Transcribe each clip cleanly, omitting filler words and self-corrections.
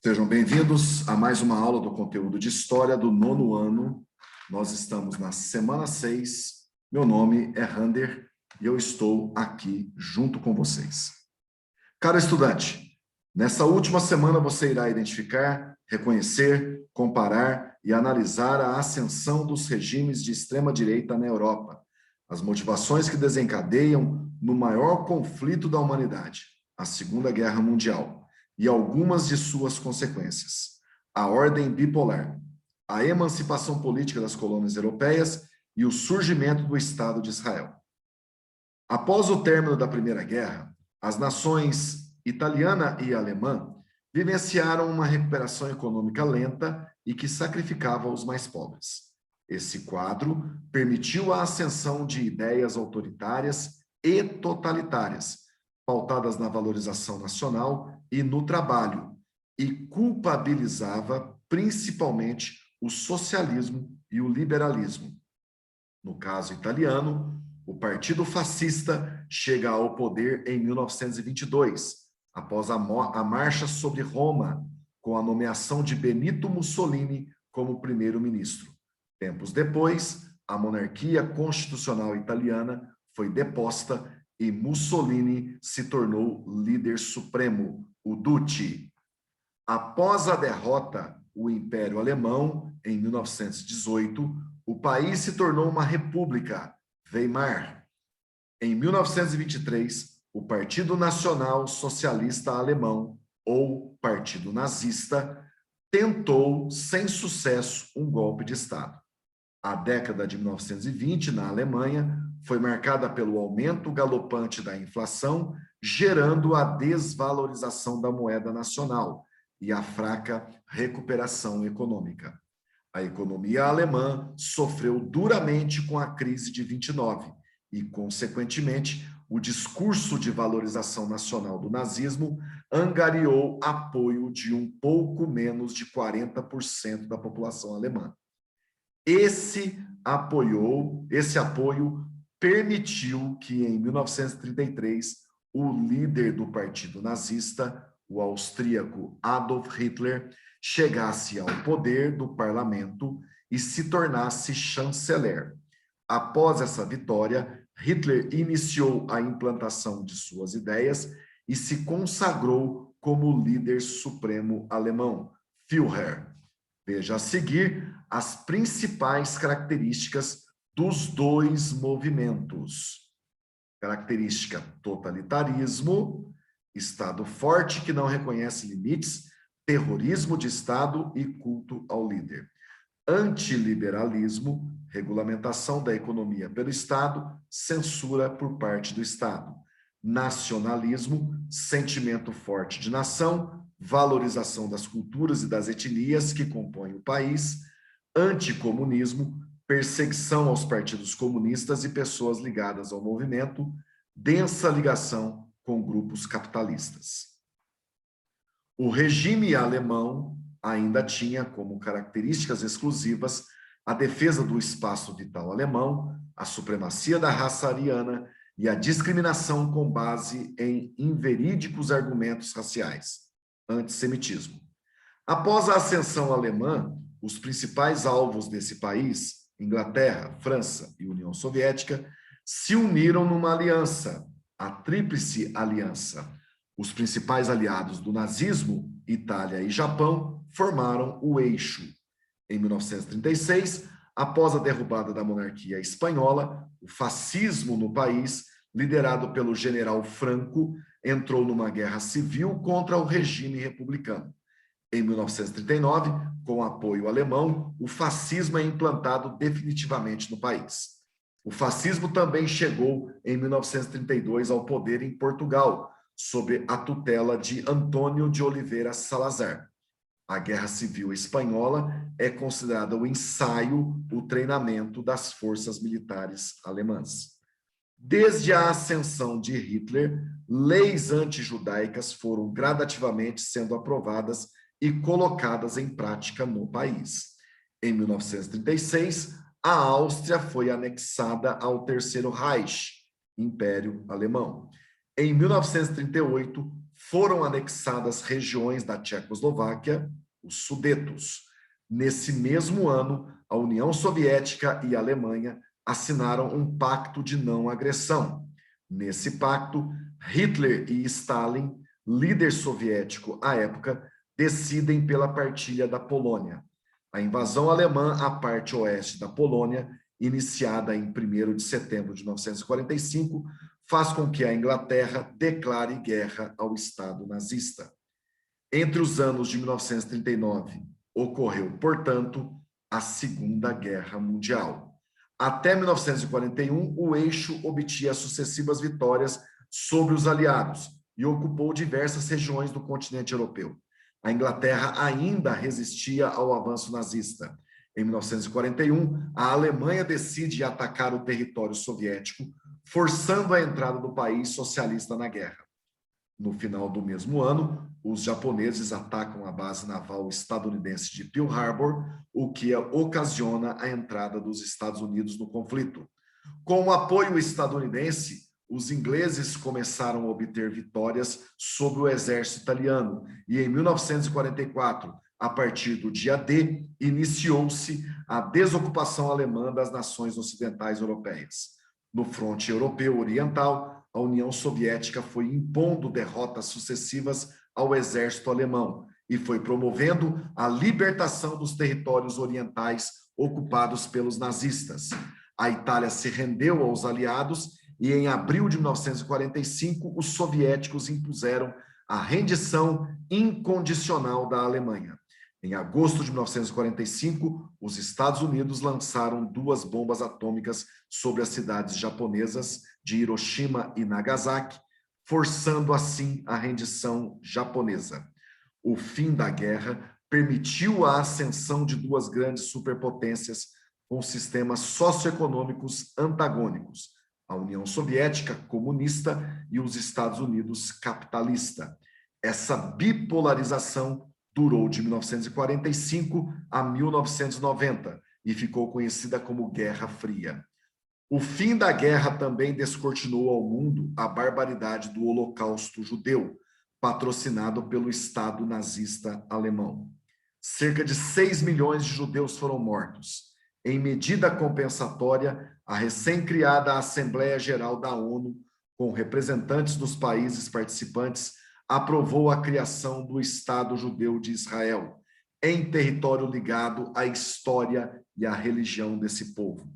Sejam bem-vindos a mais uma aula do conteúdo de História do nono ano. Nós estamos na semana 6. Meu nome é Rander e eu estou aqui junto com vocês. Caro estudante, nessa última semana você irá identificar, reconhecer, comparar e analisar a ascensão dos regimes de extrema-direita na Europa, as motivações que desencadeiam no maior conflito da humanidade, a Segunda Guerra Mundial, e algumas de suas consequências: a ordem bipolar, a emancipação política das colônias europeias e o surgimento do Estado de Israel. Após o término da Primeira Guerra, as nações italiana e alemã vivenciaram uma recuperação econômica lenta e que sacrificava os mais pobres. Esse quadro permitiu a ascensão de ideias autoritárias e totalitárias, pautadas na valorização nacional e no trabalho, e culpabilizava principalmente o socialismo e o liberalismo. No caso italiano, o Partido Fascista chega ao poder em 1922, após a marcha sobre Roma, com a nomeação de Benito Mussolini como primeiro-ministro. Tempos depois, a monarquia constitucional italiana foi deposta e Mussolini se tornou líder supremo, o Duce. Após a derrota, o Império Alemão, em 1918, o país se tornou uma república, Weimar. Em 1923, o Partido Nacional Socialista Alemão, ou Partido Nazista, tentou, sem sucesso, um golpe de Estado. A década de 1920, na Alemanha, foi marcada pelo aumento galopante da inflação, gerando a desvalorização da moeda nacional e a fraca recuperação econômica. A economia alemã sofreu duramente com a crise de 29 e, consequentemente, o discurso de valorização nacional do nazismo angariou apoio de um pouco menos de 40% da população alemã. Esse apoio permitiu que, em 1933, o líder do partido nazista, o austríaco Adolf Hitler, chegasse ao poder do parlamento e se tornasse chanceler. Após essa vitória, Hitler iniciou a implantação de suas ideias e se consagrou como líder supremo alemão, Führer. Veja a seguir as principais características dos dois movimentos. Característica: totalitarismo, Estado forte que não reconhece limites, terrorismo de Estado e culto ao líder. Antiliberalismo, regulamentação da economia pelo Estado, censura por parte do Estado. Nacionalismo, sentimento forte de nação, valorização das culturas e das etnias que compõem o país. Anticomunismo, perseguição aos partidos comunistas e pessoas ligadas ao movimento, densa ligação com grupos capitalistas. O regime alemão ainda tinha como características exclusivas a defesa do espaço vital alemão, a supremacia da raça ariana e a discriminação com base em inverídicos argumentos raciais, antissemitismo. Após a ascensão alemã, os principais alvos desse país, Inglaterra, França e União Soviética, se uniram numa aliança, a Tríplice Aliança. Os principais aliados do nazismo, Itália e Japão, formaram o eixo. Em 1936, após a derrubada da monarquia espanhola, o fascismo no país, liderado pelo general Franco, entrou numa guerra civil contra o regime republicano. Em 1939, com apoio alemão, o fascismo é implantado definitivamente no país. O fascismo também chegou, em 1932, ao poder em Portugal, sob a tutela de Antônio de Oliveira Salazar. A Guerra Civil Espanhola é considerada o ensaio, o treinamento das forças militares alemãs. Desde a ascensão de Hitler, leis antijudaicas foram gradativamente sendo aprovadas e colocadas em prática no país. Em 1936, a Áustria foi anexada ao Terceiro Reich, Império Alemão. Em 1938, foram anexadas regiões da Tchecoslováquia, os Sudetos. Nesse mesmo ano, a União Soviética e a Alemanha assinaram um pacto de não agressão. Nesse pacto, Hitler e Stalin, líder soviético à época, decidem pela partilha da Polônia. A invasão alemã à parte oeste da Polônia, iniciada em 1º de setembro de 1945, faz com que a Inglaterra declare guerra ao Estado nazista. Entre os anos de 1939, ocorreu, portanto, a Segunda Guerra Mundial. Até 1941, o eixo obtinha sucessivas vitórias sobre os aliados e ocupou diversas regiões do continente europeu. A Inglaterra ainda resistia ao avanço nazista. Em 1941, a Alemanha decide atacar o território soviético, forçando a entrada do país socialista na guerra. No final do mesmo ano, os japoneses atacam a base naval estadunidense de Pearl Harbor, o que ocasiona a entrada dos Estados Unidos no conflito. Com o apoio estadunidense, os ingleses começaram a obter vitórias sobre o exército italiano e, em 1944, a partir do dia D, iniciou-se a desocupação alemã das nações ocidentais europeias. No fronte europeu oriental, a União Soviética foi impondo derrotas sucessivas ao exército alemão e foi promovendo a libertação dos territórios orientais ocupados pelos nazistas. A Itália se rendeu aos aliados e, em abril de 1945, os soviéticos impuseram a rendição incondicional da Alemanha. Em agosto de 1945, os Estados Unidos lançaram 2 bombas atômicas sobre as cidades japonesas de Hiroshima e Nagasaki, forçando assim a rendição japonesa. O fim da guerra permitiu a ascensão de 2 grandes superpotências com sistemas socioeconômicos antagônicos, a União Soviética comunista e os Estados Unidos capitalista. Essa bipolarização durou de 1945 a 1990 e ficou conhecida como Guerra Fria. O fim da guerra também descortinou ao mundo a barbaridade do Holocausto judeu, patrocinado pelo Estado nazista alemão. Cerca de 6 milhões de judeus foram mortos. Em medida compensatória, a recém-criada Assembleia Geral da ONU, com representantes dos países participantes, aprovou a criação do Estado Judeu de Israel, em território ligado à história e à religião desse povo.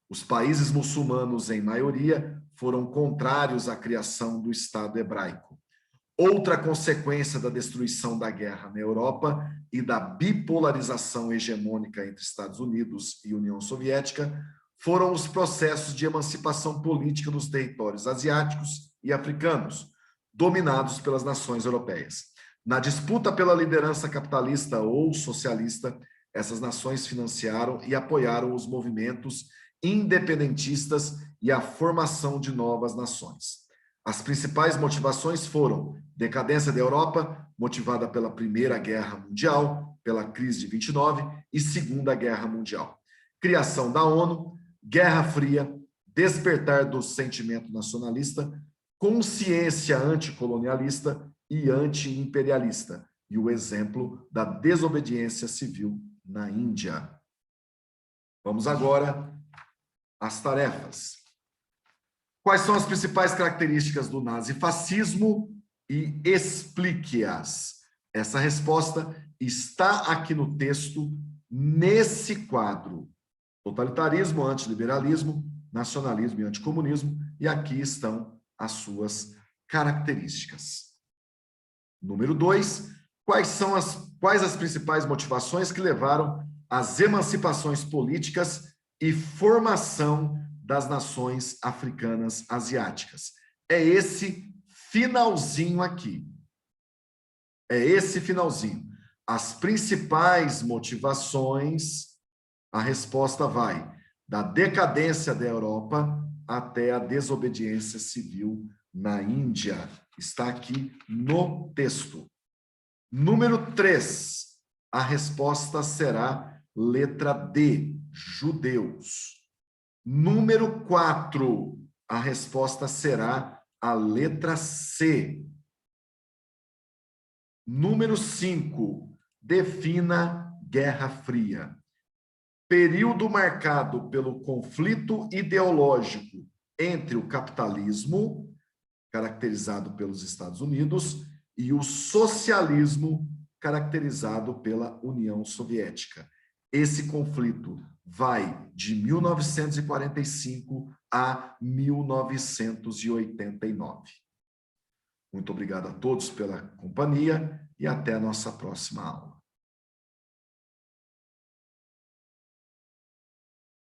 Os países muçulmanos, em maioria, foram contrários à criação do Estado hebraico. Outra consequência da destruição da guerra na Europa e da bipolarização hegemônica entre Estados Unidos e União Soviética foram os processos de emancipação política nos territórios asiáticos e africanos, dominados pelas nações europeias. Na disputa pela liderança capitalista ou socialista, essas nações financiaram e apoiaram os movimentos independentistas e a formação de novas nações. As principais motivações foram decadência da Europa, motivada pela Primeira Guerra Mundial, pela crise de 29 e Segunda Guerra Mundial. Criação da ONU, Guerra Fria, despertar do sentimento nacionalista, consciência anticolonialista e anti-imperialista, e o exemplo da desobediência civil na Índia. Vamos agora às tarefas. Quais são as principais características do nazifascismo e explique-as? Essa resposta está aqui no texto, nesse quadro. Totalitarismo, antiliberalismo, nacionalismo e anticomunismo, e aqui estão as suas características. Número 2, quais as principais motivações que levaram às emancipações políticas e formação das nações africanas asiáticas? É esse finalzinho aqui. É esse finalzinho. As principais motivações, a resposta vai da decadência da Europa até a desobediência civil na Índia. Está aqui no texto. Número 3, a resposta será letra D, judeus. Número 4, a resposta será a letra C, Número 5, defina Guerra Fria. Período marcado pelo conflito ideológico entre o capitalismo, caracterizado pelos Estados Unidos, e o socialismo, caracterizado pela União Soviética. Esse conflito vai de 1945 a 1989. Muito obrigado a todos pela companhia e até a nossa próxima aula.